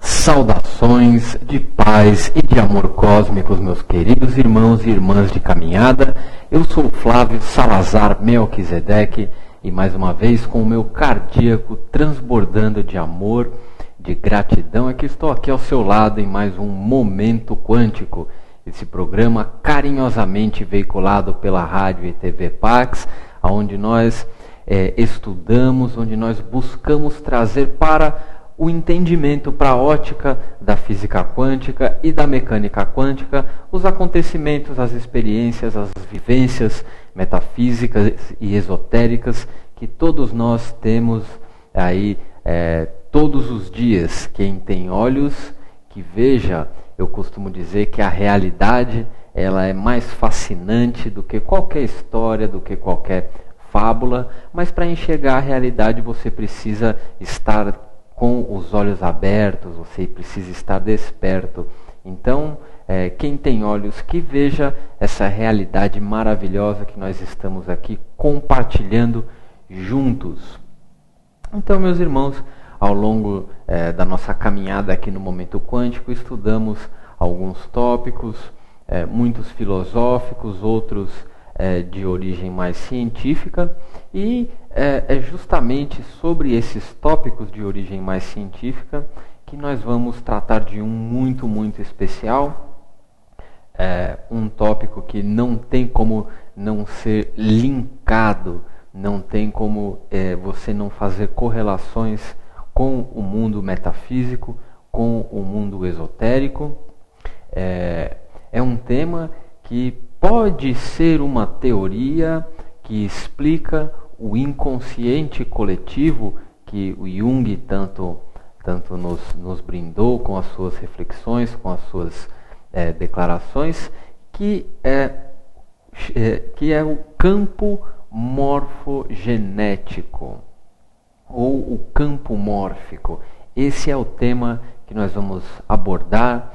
Saudações de paz e de amor cósmicos, meus queridos irmãos e irmãs de caminhada. Eu sou Flávio Salazar Melquisedeque e mais uma vez com o meu cardíaco transbordando de amor, de gratidão, é que estou aqui ao seu lado em mais um Momento Quântico, esse programa carinhosamente veiculado pela Rádio e TV Pax, onde nós estudamos, onde nós buscamos trazer para o entendimento para a ótica da física quântica e da mecânica quântica, os acontecimentos, as experiências, as vivências metafísicas e esotéricas que todos nós temos aí todos os dias. Quem tem olhos, que veja. Eu costumo dizer que a realidade ela é mais fascinante do que qualquer história, do que qualquer fábula, mas para enxergar a realidade você precisa estar com os olhos abertos, você precisa estar desperto. Então, quem tem olhos que veja essa realidade maravilhosa que nós estamos aqui compartilhando juntos. Então, meus irmãos, ao longo da nossa caminhada aqui no Momento Quântico, estudamos alguns tópicos, muitos filosóficos, outros de origem mais científica, e é justamente sobre esses tópicos de origem mais científica que nós vamos tratar de um muito especial, um tópico que não tem como não ser linkado, não tem como você não fazer correlações com o mundo metafísico, com o mundo esotérico. É um tema que pode ser uma teoria que explica o inconsciente coletivo que o Jung tanto nos brindou com as suas reflexões, com as suas declarações, que é o campo morfogenético ou o campo mórfico. Esse é o tema que nós vamos abordar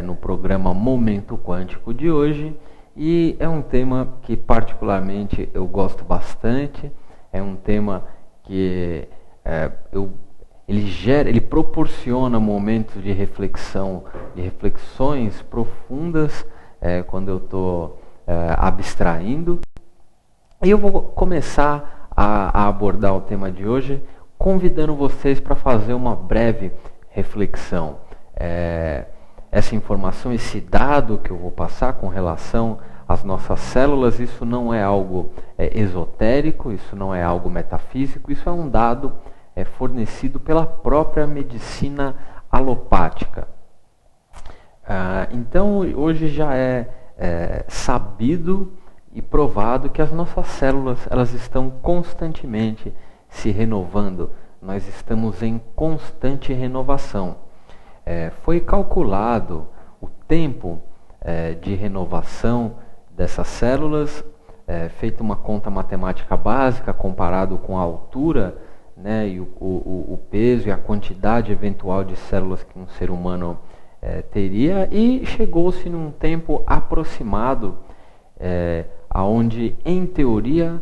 no programa Momento Quântico de hoje. E é um tema que particularmente eu gosto bastante, é um tema que ele proporciona momentos de reflexão, de reflexões profundas quando eu estou abstraindo. E eu vou começar a abordar o tema de hoje convidando vocês para fazer uma breve reflexão. Essa informação, esse dado que eu vou passar com relação às nossas células, isso não é algo esotérico, isso não é algo metafísico, isso é um dado fornecido pela própria medicina alopática. Então, hoje já é sabido e provado que as nossas células elas estão constantemente se renovando, nós estamos em constante renovação. Foi calculado o tempo de renovação dessas células, feita uma conta matemática básica comparado com a altura, né, e o peso e a quantidade eventual de células que um ser humano teria, e chegou-se num tempo aproximado, aonde, em teoria,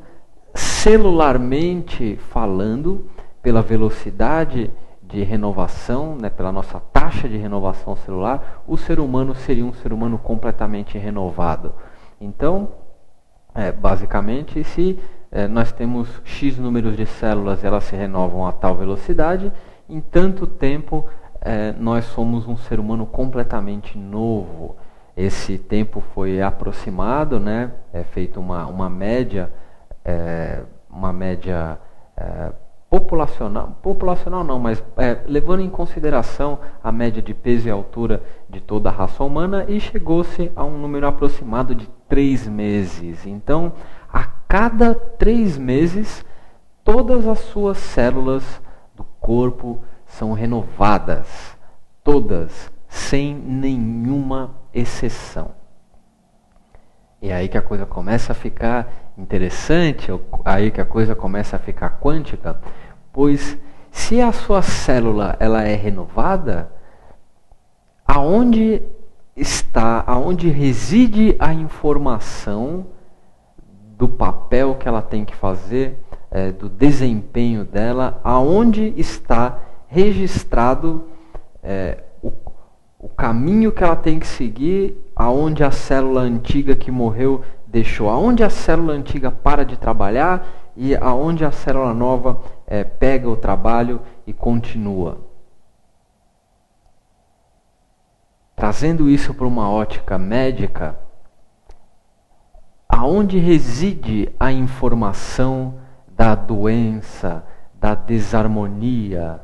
celularmente falando, pela velocidade de renovação, né, pela nossa taxa de renovação celular, o ser humano seria um ser humano completamente renovado. Então, basicamente, se nós temos X números de células, elas se renovam a tal velocidade, em tanto tempo nós somos um ser humano completamente novo. Esse tempo foi aproximado, né, feito uma média populacional não, mas levando em consideração a média de peso e altura de toda a raça humana, e chegou-se a um número aproximado de 3 meses. Então, a cada 3 meses, todas as suas células do corpo são renovadas, todas, sem nenhuma exceção. E aí que a coisa começa a ficar interessante, aí que a coisa começa a ficar quântica, pois se a sua célula ela é renovada, aonde reside a informação do papel que ela tem que fazer, do desempenho dela, aonde está registrado o caminho que ela tem que seguir, aonde a célula antiga que morreu deixou, aonde a célula antiga para de trabalhar e aonde a célula nova pega o trabalho e continua. Trazendo isso para uma ótica médica, aonde reside a informação da doença, da desarmonia?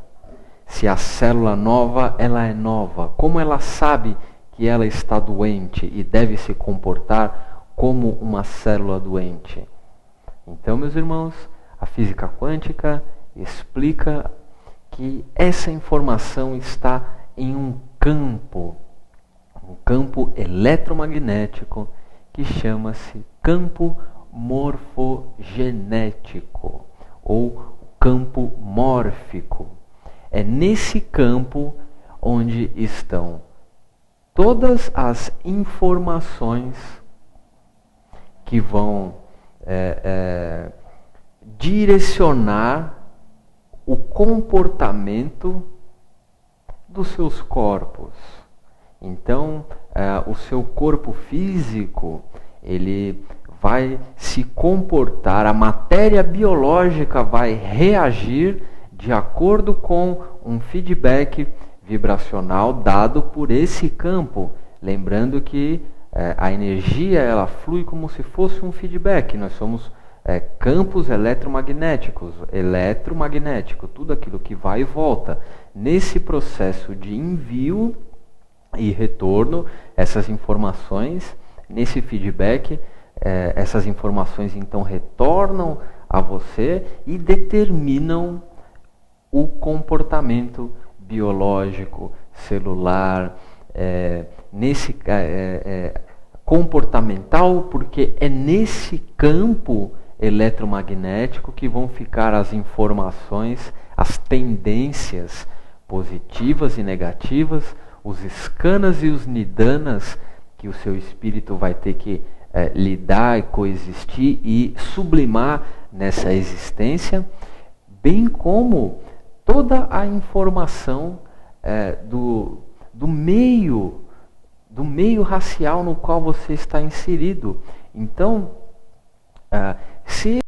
Se a célula nova, ela é nova, como ela sabe que ela está doente e deve se comportar como uma célula doente? Então, meus irmãos, a física quântica explica que essa informação está em um campo eletromagnético que chama-se campo morfogenético ou campo mórfico. É nesse campo onde estão todas as informações que vão direcionar o comportamento dos seus corpos. Então, o seu corpo físico, ele vai se comportar, a matéria biológica vai reagir de acordo com um feedback vibracional dado por esse campo. Lembrando que a energia ela flui como se fosse um feedback. Nós somos campos eletromagnéticos, tudo aquilo que vai e volta. Nesse processo de envio e retorno, essas informações, nesse feedback, essas informações então retornam a você e determinam o comportamento biológico, celular, comportamental, porque é nesse campo eletromagnético que vão ficar as informações, as tendências positivas e negativas, os skanas e os nidanas que o seu espírito vai ter que lidar, coexistir e sublimar nessa existência, bem como toda a informação do meio racial no qual você está inserido. Então, se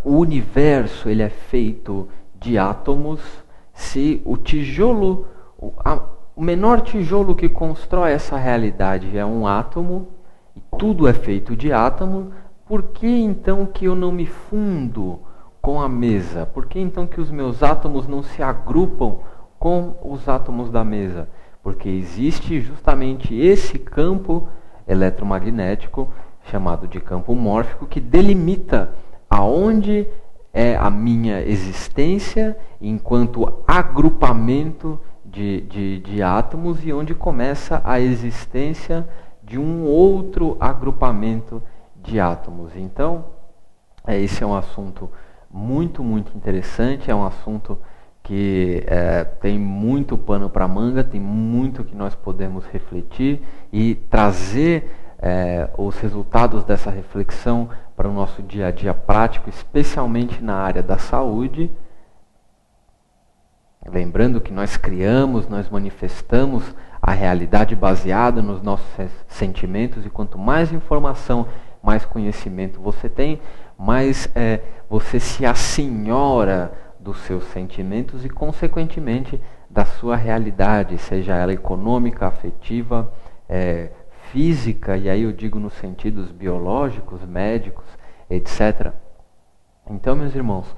o universo ele é feito de átomos, se o tijolo, o menor tijolo que constrói essa realidade é um átomo, e tudo é feito de átomo, por que então que eu não me fundo com a mesa? Por que então que os meus átomos não se agrupam com os átomos da mesa? Porque existe justamente esse campo eletromagnético, chamado de campo mórfico, que delimita aonde é a minha existência enquanto agrupamento de átomos e onde começa a existência de um outro agrupamento de átomos. Então, esse é um assunto muito, muito interessante, é um assunto que tem muito pano para manga, tem muito que nós podemos refletir e trazer os resultados dessa reflexão para o nosso dia a dia prático, especialmente na área da saúde. Lembrando que nós criamos, nós manifestamos a realidade baseada nos nossos sentimentos, e quanto mais informação, mais conhecimento você tem, mais você se assenhora dos seus sentimentos e, consequentemente, da sua realidade, seja ela econômica, afetiva, física, e aí eu digo nos sentidos biológicos, médicos, etc. Então, meus irmãos,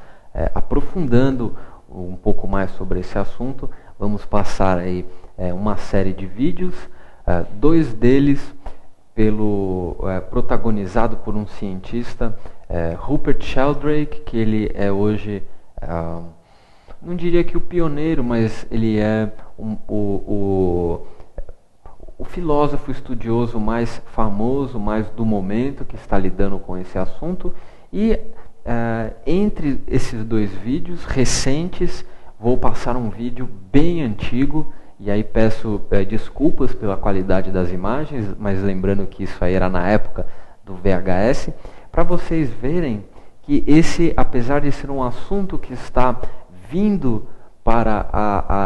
aprofundando um pouco mais sobre esse assunto, vamos passar aí uma série de vídeos, dois deles protagonizado por um cientista, Rupert Sheldrake, que ele é hoje, não diria que o pioneiro, mas ele é o filósofo estudioso mais famoso, mais do momento, que está lidando com esse assunto. E entre esses dois vídeos recentes, vou passar um vídeo bem antigo, e aí peço desculpas pela qualidade das imagens, mas lembrando que isso aí era na época do VHS, para vocês verem que esse, apesar de ser um assunto que está vindo para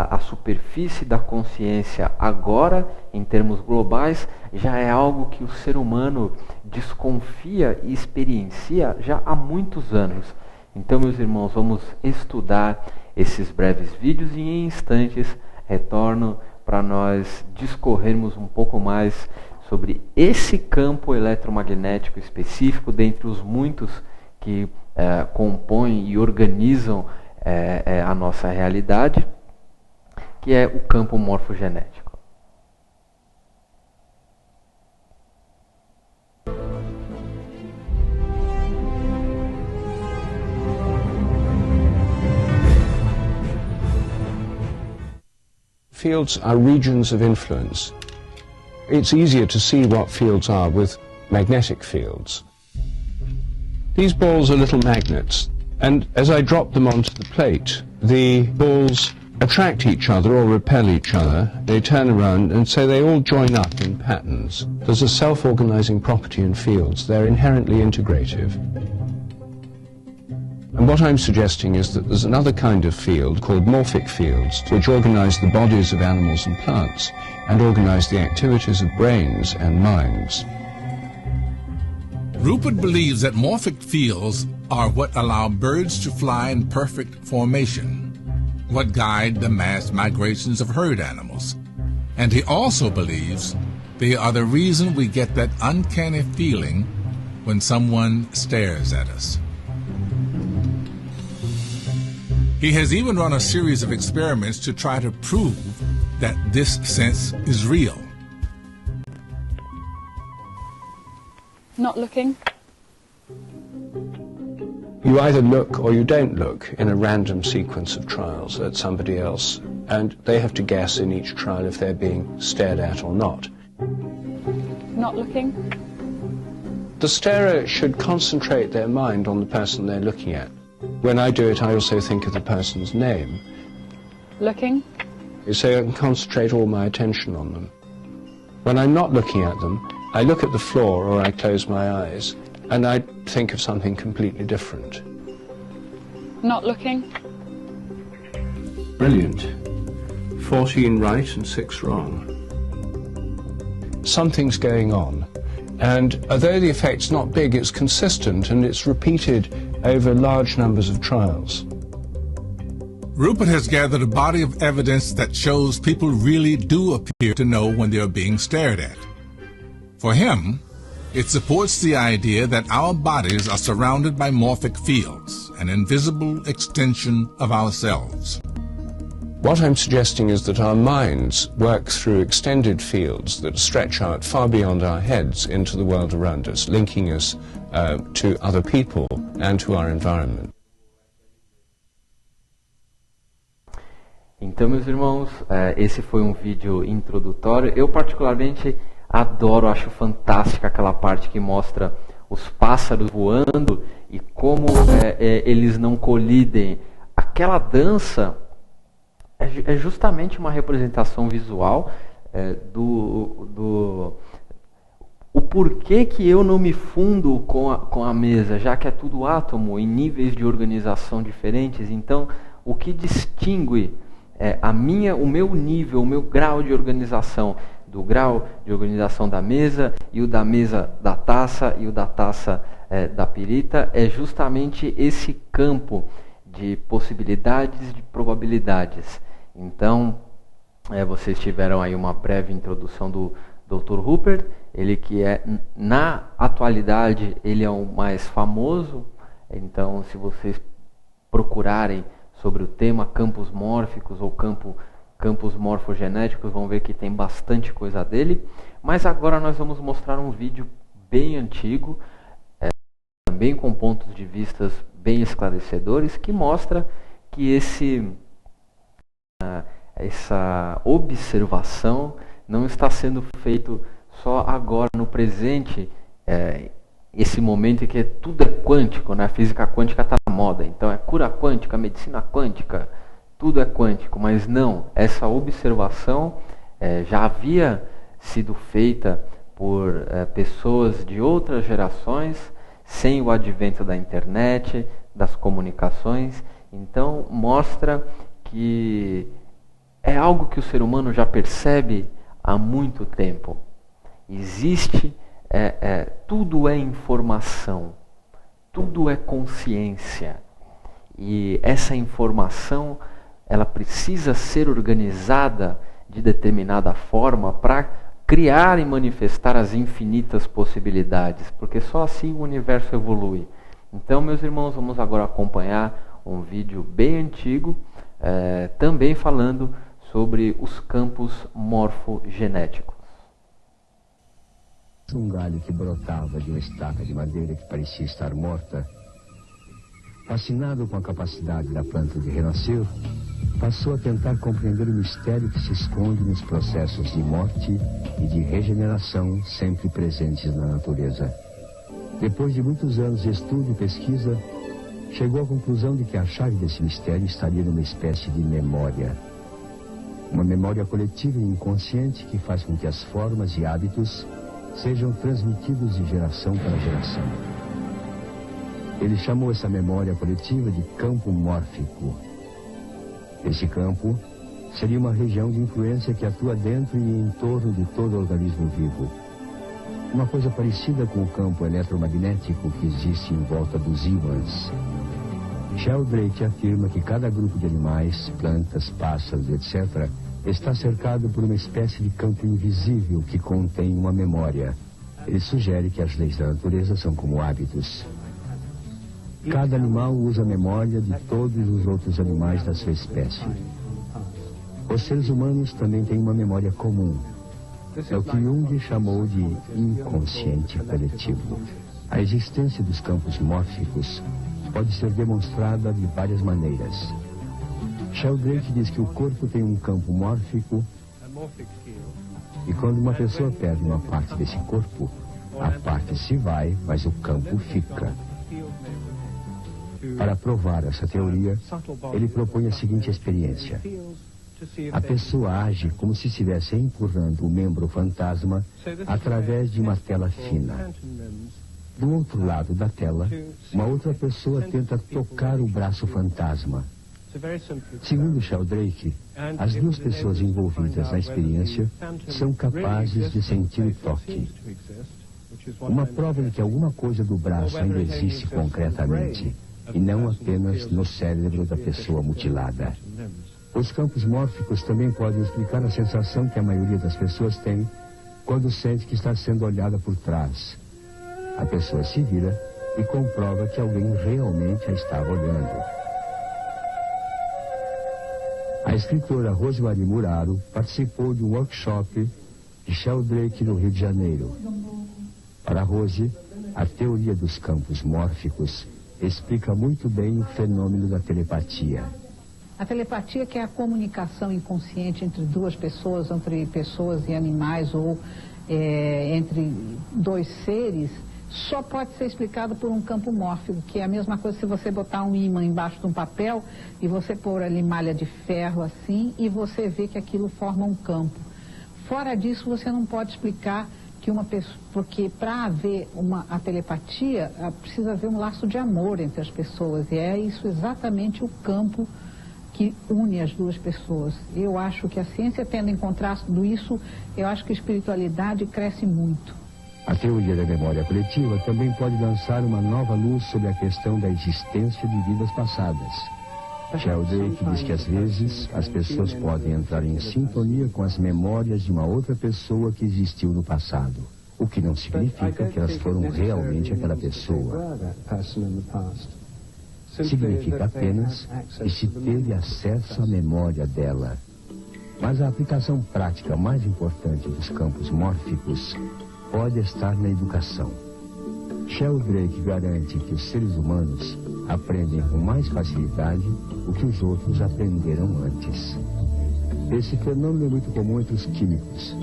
a superfície da consciência agora, em termos globais, já é algo que o ser humano desconfia e experiencia já há muitos anos. Então, meus irmãos, vamos estudar esses breves vídeos e em instantes retorno para nós discorrermos um pouco mais sobre esse campo eletromagnético específico, dentre os muitos que compõem e organizam a nossa realidade, que é o campo morfogenético. Fields are regions of influence. It's easier to see what fields are with magnetic fields. These balls are little magnets, and as I drop them onto the plate, the balls attract each other or repel each other. They turn around, and so they all join up in patterns. There's a self-organizing property in fields. They're inherently integrative. And what I'm suggesting is that there's another kind of field called morphic fields, which organize the bodies of animals and plants and organize the activities of brains and minds. Rupert believes that morphic fields are what allow birds to fly in perfect formation, what guide the mass migrations of herd animals. And he also believes they are the reason we get that uncanny feeling when someone stares at us. He has even run a series of experiments to try to prove that this sense is real. Not looking. You either look or you don't look in a random sequence of trials at somebody else, and they have to guess in each trial if they're being stared at or not. Not looking. The starer should concentrate their mind on the person they're looking at. When I do it, I also think of the person's name. Looking. So I can concentrate all my attention on them. When I'm not looking at them, I look at the floor or I close my eyes, and I think of something completely different. Not looking. Brilliant. 14 right and 6 wrong. Something's going on. And although the effect's not big, it's consistent and it's repeated over large numbers of trials. Rupert has gathered a body of evidence that shows people really do appear to know when they are being stared at. For him, it supports the idea that our bodies are surrounded by morphic fields, an invisible extension of ourselves. What I'm suggesting is that our minds work through extended fields that stretch out far beyond our heads into the world around us, linking us to other people and to our environment. Então, meus irmãos, esse foi um vídeo introdutório. Eu particularmente adoro, acho fantástica aquela parte que mostra os pássaros voando e como eles não colidem. Aquela dança é justamente uma representação visual o porquê que eu não me fundo com a mesa, já que é tudo átomo em níveis de organização diferentes. Então, o que distingue o meu nível, o meu grau de organização, do grau de organização da mesa e o da mesa da taça e o da taça da pirita, é justamente esse campo de possibilidades e de probabilidades. Então, vocês tiveram aí uma breve introdução do Dr. Rupert, ele que na atualidade, ele é o mais famoso. Então, se vocês procurarem sobre o tema campos mórficos ou campos morfogenéticos, vão ver que tem bastante coisa dele. Mas agora nós vamos mostrar um vídeo bem antigo, também com pontos de vista bem esclarecedores, que mostra que essa observação não está sendo feito só agora, no presente, esse momento em que tudo é quântico, né? A física quântica está na moda, então é cura quântica, medicina quântica, tudo é quântico, mas não, essa observação já havia sido feita por pessoas de outras gerações, sem o advento da internet, das comunicações. Então mostra que é algo que o ser humano já percebe há muito tempo. Existe, tudo é informação, tudo é consciência. E essa informação, ela precisa ser organizada de determinada forma para criar e manifestar as infinitas possibilidades, porque só assim o universo evolui. Então, meus irmãos, vamos agora acompanhar um vídeo bem antigo, também falando sobre os campos morfogenéticos. Um galho que brotava de uma estaca de madeira que parecia estar morta, fascinado com a capacidade da planta de renascer, passou a tentar compreender o mistério que se esconde nos processos de morte e de regeneração sempre presentes na natureza. Depois de muitos anos de estudo e pesquisa, chegou à conclusão de que a chave desse mistério estaria numa espécie de memória. Uma memória coletiva e inconsciente que faz com que as formas e hábitos sejam transmitidos de geração para geração. Ele chamou essa memória coletiva de campo mórfico. Esse campo seria uma região de influência que atua dentro e em torno de todo organismo vivo. Uma coisa parecida com o campo eletromagnético que existe em volta dos ímãs. Sheldrake afirma que cada grupo de animais, plantas, pássaros, etc., está cercado por uma espécie de campo invisível que contém uma memória. Ele sugere que as leis da natureza são como hábitos. Cada animal usa a memória de todos os outros animais da sua espécie. Os seres humanos também têm uma memória comum. É o que Jung chamou de inconsciente coletivo. A existência dos campos mórficos pode ser demonstrada de várias maneiras. Sheldrake diz que o corpo tem um campo mórfico e quando uma pessoa perde uma parte desse corpo, a parte se vai, mas o campo fica. Para provar essa teoria, ele propõe a seguinte experiência. A pessoa age como se estivesse empurrando o membro fantasma através de uma tela fina. Do outro lado da tela, uma outra pessoa tenta tocar o braço fantasma. Segundo Sheldrake, as duas pessoas envolvidas na experiência são capazes de sentir o toque. Uma prova de que alguma coisa do braço ainda existe concretamente, e não apenas no cérebro da pessoa mutilada. Os campos mórficos também podem explicar a sensação que a maioria das pessoas tem quando sente que está sendo olhada por trás. A pessoa se vira e comprova que alguém realmente a estava olhando. A escritora Rosemary Muraro participou de um workshop de Sheldrake no Rio de Janeiro. Para Rose, a teoria dos campos mórficos explica muito bem o fenômeno da telepatia. A telepatia, que é a comunicação inconsciente entre duas pessoas, entre pessoas e animais ou entre dois seres, só pode ser explicado por um campo mórfico, que é a mesma coisa se você botar um ímã embaixo de um papel e você pôr ali malha de ferro assim e você vê que aquilo forma um campo. Fora disso, você não pode explicar que uma pessoa, porque para haver a telepatia, precisa haver um laço de amor entre as pessoas, e é isso exatamente o campo que une as duas pessoas. Eu acho que a ciência, tendo encontrado tudo isso, eu acho que a espiritualidade cresce muito. A teoria da memória coletiva também pode lançar uma nova luz sobre a questão da existência de vidas passadas. Sheldrake diz que às vezes as pessoas podem entrar em sintonia com as memórias de uma outra pessoa que existiu no passado, o que não significa que elas foram realmente aquela pessoa. Significa apenas que se teve acesso à memória dela. Mas a aplicação prática mais importante dos campos mórficos pode estar na educação. Sheldrake garante que os seres humanos aprendem com mais facilidade o que os outros aprenderam antes. Esse fenômeno é muito comum entre os químicos.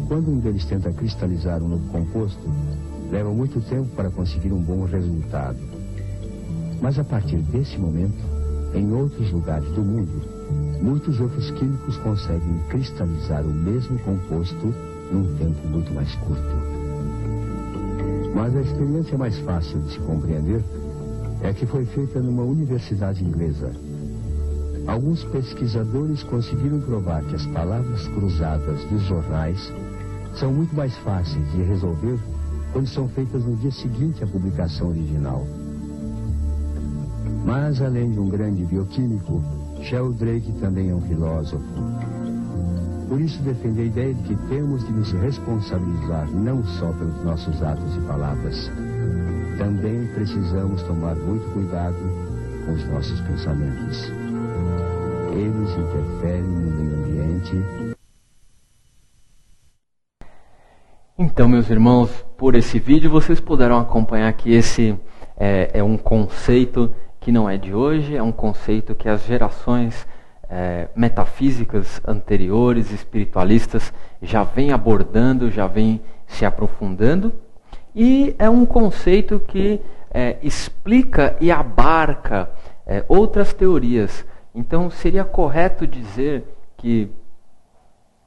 Quando um deles tenta cristalizar um novo composto, leva muito tempo para conseguir um bom resultado. Mas a partir desse momento, em outros lugares do mundo, muitos outros químicos conseguem cristalizar o mesmo composto num tempo muito mais curto. Mas a experiência mais fácil de se compreender é que foi feita numa universidade inglesa. Alguns pesquisadores conseguiram provar que as palavras cruzadas dos jornais são muito mais fáceis de resolver quando são feitas no dia seguinte à publicação original. Mas, além de um grande bioquímico, Sheldrake também é um filósofo. Por isso defende a ideia de que temos de nos responsabilizar não só pelos nossos atos e palavras. Também precisamos tomar muito cuidado com os nossos pensamentos. Eles interferem no meio ambiente. Então, meus irmãos, por esse vídeo vocês puderam acompanhar que esse é um conceito que não é de hoje, é um conceito que as gerações metafísicas anteriores, espiritualistas, já vêm abordando, já vêm se aprofundando, e é um conceito que explica e abarca outras teorias. Então, seria correto dizer que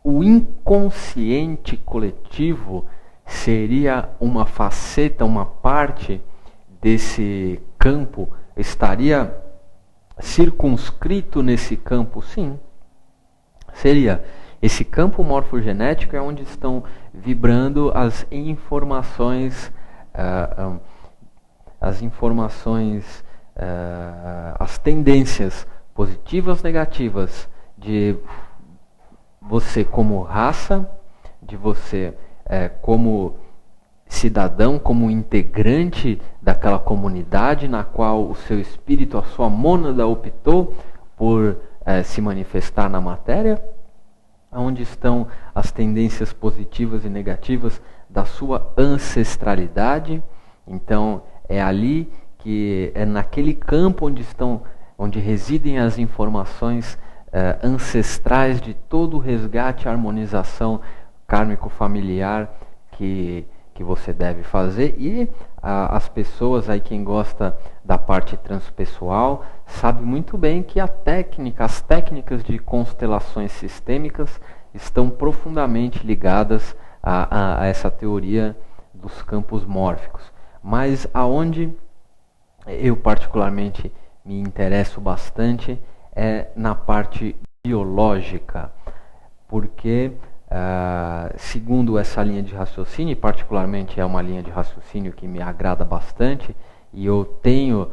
o inconsciente coletivo seria uma faceta, uma parte desse campo, estaria circunscrito nesse campo? Sim. Seria. Esse campo morfogenético é onde estão vibrando as informações, as tendências positivas, negativas de você como raça, de você como cidadão, como integrante daquela comunidade na qual o seu espírito, a sua mônada optou por se manifestar na matéria, onde estão as tendências positivas e negativas da sua ancestralidade. Então é ali que é naquele campo onde residem as informações ancestrais de todo o resgate e harmonização kármico-familiar que você deve fazer. E as pessoas, aí quem gosta da parte transpessoal, sabe muito bem que as técnicas de constelações sistêmicas estão profundamente ligadas a essa teoria dos campos mórficos. Mas aonde eu particularmente me interesso bastante é na parte biológica, porque segundo essa linha de raciocínio, e particularmente é uma linha de raciocínio que me agrada bastante, e eu tenho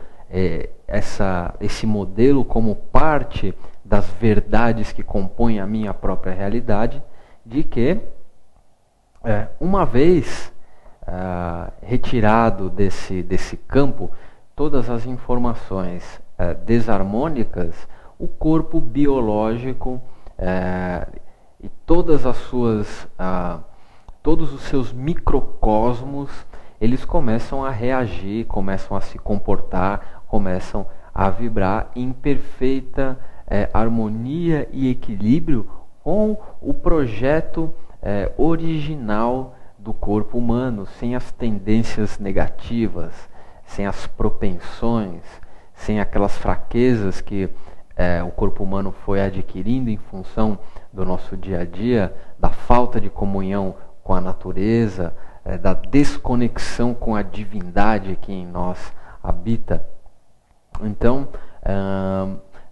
esse modelo como parte das verdades que compõem a minha própria realidade, de que uma vez retirado desse campo todas as informações desarmônicas, o corpo biológico e todos os seus microcosmos, eles começam a reagir, começam a se comportar, começam a vibrar em perfeita harmonia e equilíbrio com o projeto original do corpo humano, sem as tendências negativas, sem as propensões, sem aquelas fraquezas que o corpo humano foi adquirindo em função do nosso dia a dia, da falta de comunhão com a natureza, da desconexão com a divindade que em nós habita. Então,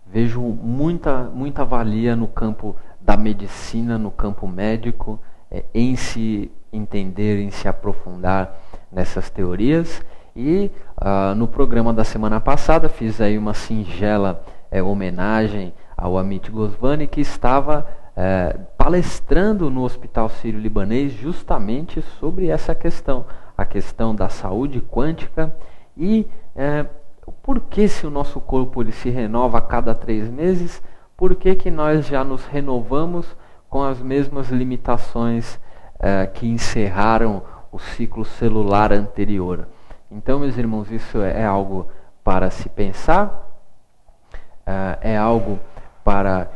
vejo muita valia no campo da medicina, no campo médico, em se entender, em se aprofundar nessas teorias. E no programa da semana passada fiz aí uma singela homenagem ao Amit Goswami, que estava palestrando no Hospital Sírio-Libanês justamente sobre essa questão, a questão da saúde quântica e por que, se o nosso corpo ele se renova a cada 3 meses, por que nós já nos renovamos com as mesmas limitações que encerraram o ciclo celular anterior? Então, meus irmãos, isso é algo para se pensar, é algo para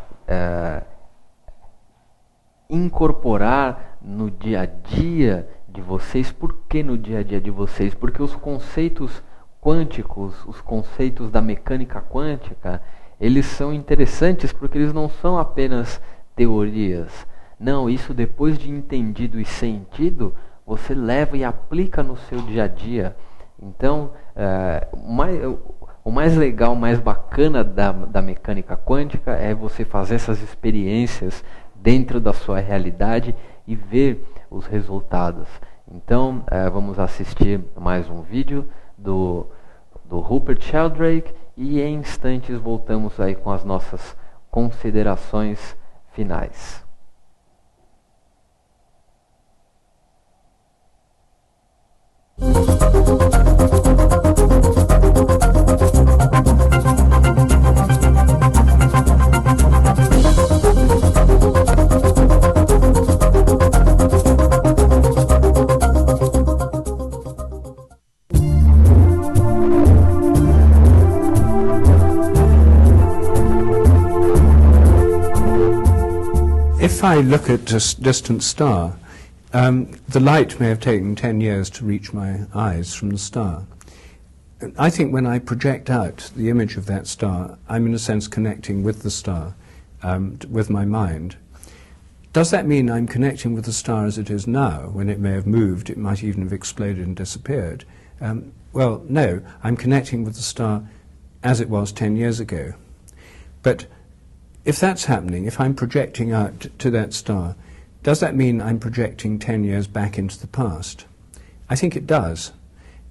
incorporar no dia a dia de vocês. Por que no dia a dia de vocês? Porque os conceitos quânticos, os conceitos da mecânica quântica, eles são interessantes porque eles não são apenas teorias. Não, isso depois de entendido e sentido, você leva e aplica no seu dia a dia. Então, o mais legal, o mais bacana da mecânica quântica é você fazer essas experiências dentro da sua realidade e ver os resultados. Então, vamos assistir mais um vídeo do Rupert Sheldrake e em instantes voltamos aí com as nossas considerações finais. If I look at a distant star, the light may have taken 10 years to reach my eyes from the star. I think when I project out the image of that star, I'm in a sense connecting with the star, with my mind. Does that mean I'm connecting with the star as it is now? When it may have moved, it might even have exploded and disappeared. Well, no, I'm connecting with the star as it was 10 years ago. But if that's happening, if I'm projecting out to that star, does that mean I'm projecting 10 years back into the past? I think it does.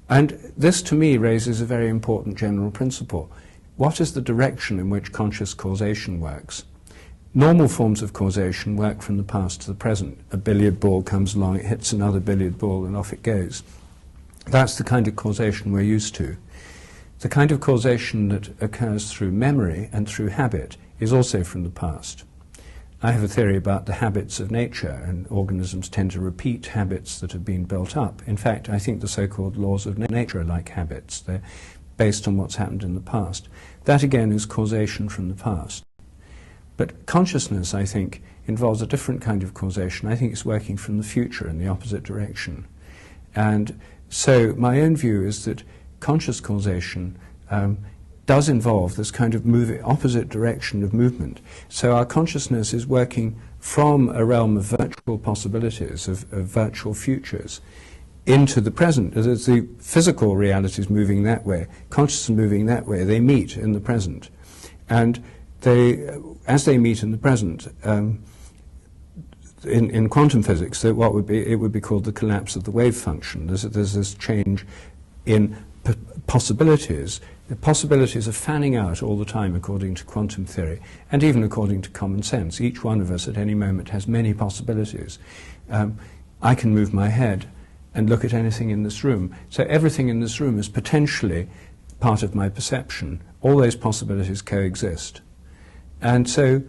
And this, to me, raises a very important general principle. What is the direction in which conscious causation works? Normal forms of causation work from the past to the present. A billiard ball comes along, it hits another billiard ball, and off it goes. That's the kind of causation we're used to. The kind of causation that occurs through memory and through habit is also from the past. I have a theory about the habits of nature, and organisms tend to repeat habits that have been built up. In fact, I think the so-called laws of nature are like habits. They're based on what's happened in the past. That again is causation from the past. But consciousness, I think, involves a different kind of causation. I think it's working from the future in the opposite direction. And so my own view is that conscious causation does involve this kind of opposite direction of movement. So our consciousness is working from a realm of virtual possibilities, of virtual futures, into the present. As the physical reality is moving that way, consciousness is moving that way, they meet in the present. And as they meet in the present, in quantum physics, it would be called the collapse of the wave function. There's this change in possibilities. The possibilities are fanning out all the time according to quantum theory, and even according to common sense. Each one of us at any moment has many possibilities. I can move my head and look at anything in this room. So everything in this room is potentially part of my perception. All those possibilities coexist. And so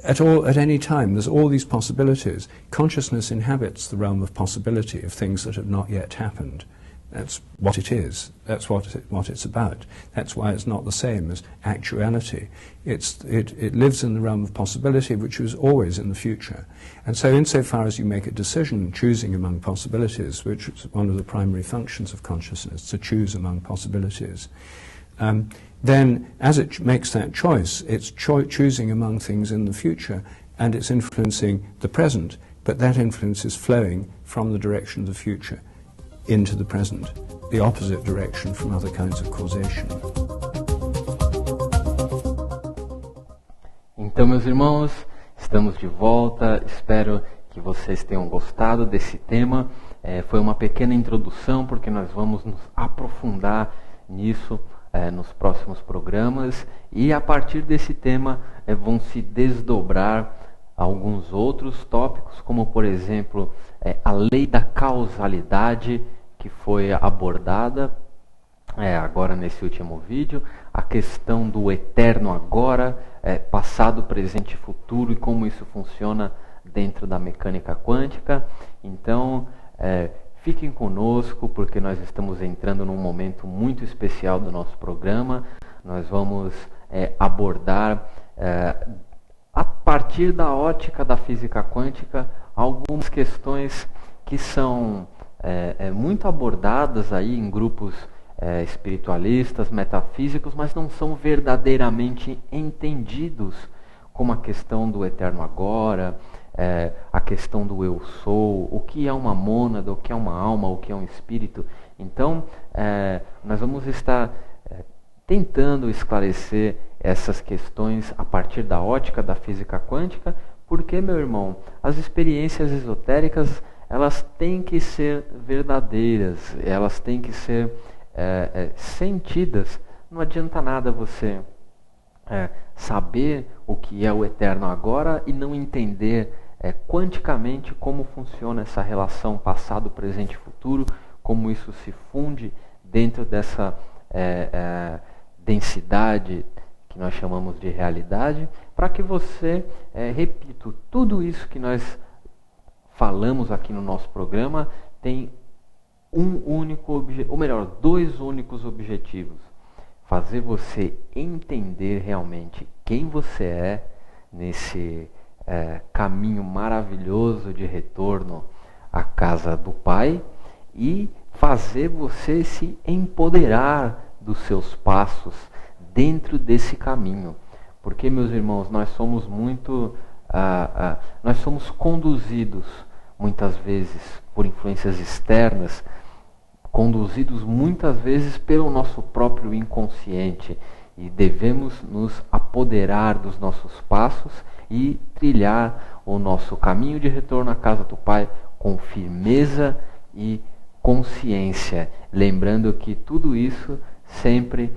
at any time, there's all these possibilities. Consciousness inhabits the realm of possibility of things that have not yet happened. That's what it is. That's what it's about. That's why it's not the same as actuality. It lives in the realm of possibility, which is always in the future. And so insofar as you make a decision choosing among possibilities, which is one of the primary functions of consciousness, to choose among possibilities, then as it makes that choice, it's choosing among things in the future, and it's influencing the present, but that influence is flowing from the direction of the future into the present, the opposite direction from other kinds of causation. Então, meus irmãos, estamos de volta. Espero que vocês tenham gostado desse tema. Foi uma pequena introdução, porque nós vamos nos aprofundar nisso nos próximos programas. E a partir desse tema vão se desdobrar alguns outros tópicos, como por exemplo a lei da causalidade, que foi abordada agora nesse último vídeo, a questão do eterno agora, passado, presente e futuro, e como isso funciona dentro da mecânica quântica. Então, fiquem conosco, porque nós estamos entrando num momento muito especial do nosso programa. Nós vamos abordar a partir da ótica da física quântica, algumas questões que são muito abordadas aí em grupos espiritualistas, metafísicos, mas não são verdadeiramente entendidos, como a questão do eterno agora, a questão do eu sou, o que é uma mônada, o que é uma alma, o que é um espírito. Então, nós vamos estar tentando esclarecer essas questões a partir da ótica da física quântica, porque, meu irmão, as experiências esotéricas, elas têm que ser verdadeiras, elas têm que ser sentidas. Não adianta nada você saber o que é o eterno agora e não entender quanticamente como funciona essa relação passado, presente e futuro, como isso se funde dentro dessa densidade que nós chamamos de realidade, para que você, repito, tudo isso que nós falamos aqui no nosso programa tem um único objetivo, ou melhor, dois únicos objetivos: fazer você entender realmente quem você é nesse caminho maravilhoso de retorno à casa do Pai, e fazer você se empoderar dos seus passos dentro desse caminho. Porque, meus irmãos, nós somos nós somos conduzidos muitas vezes por influências externas, conduzidos muitas vezes pelo nosso próprio inconsciente, e devemos nos apoderar dos nossos passos e trilhar o nosso caminho de retorno à casa do Pai com firmeza e consciência, lembrando que tudo isso sempre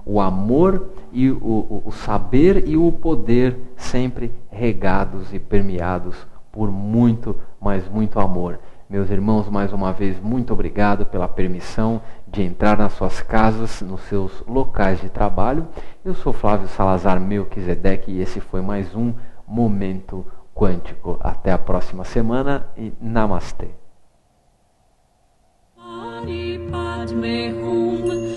o amor e o saber e o poder sempre regados e permeados por muito, mas muito amor. Meus irmãos, mais uma vez, muito obrigado pela permissão de entrar nas suas casas, nos seus locais de trabalho. Eu sou Flávio Salazar Melquisedeque e esse foi mais um Momento Quântico. Até a próxima semana e Namastê. Padme Hum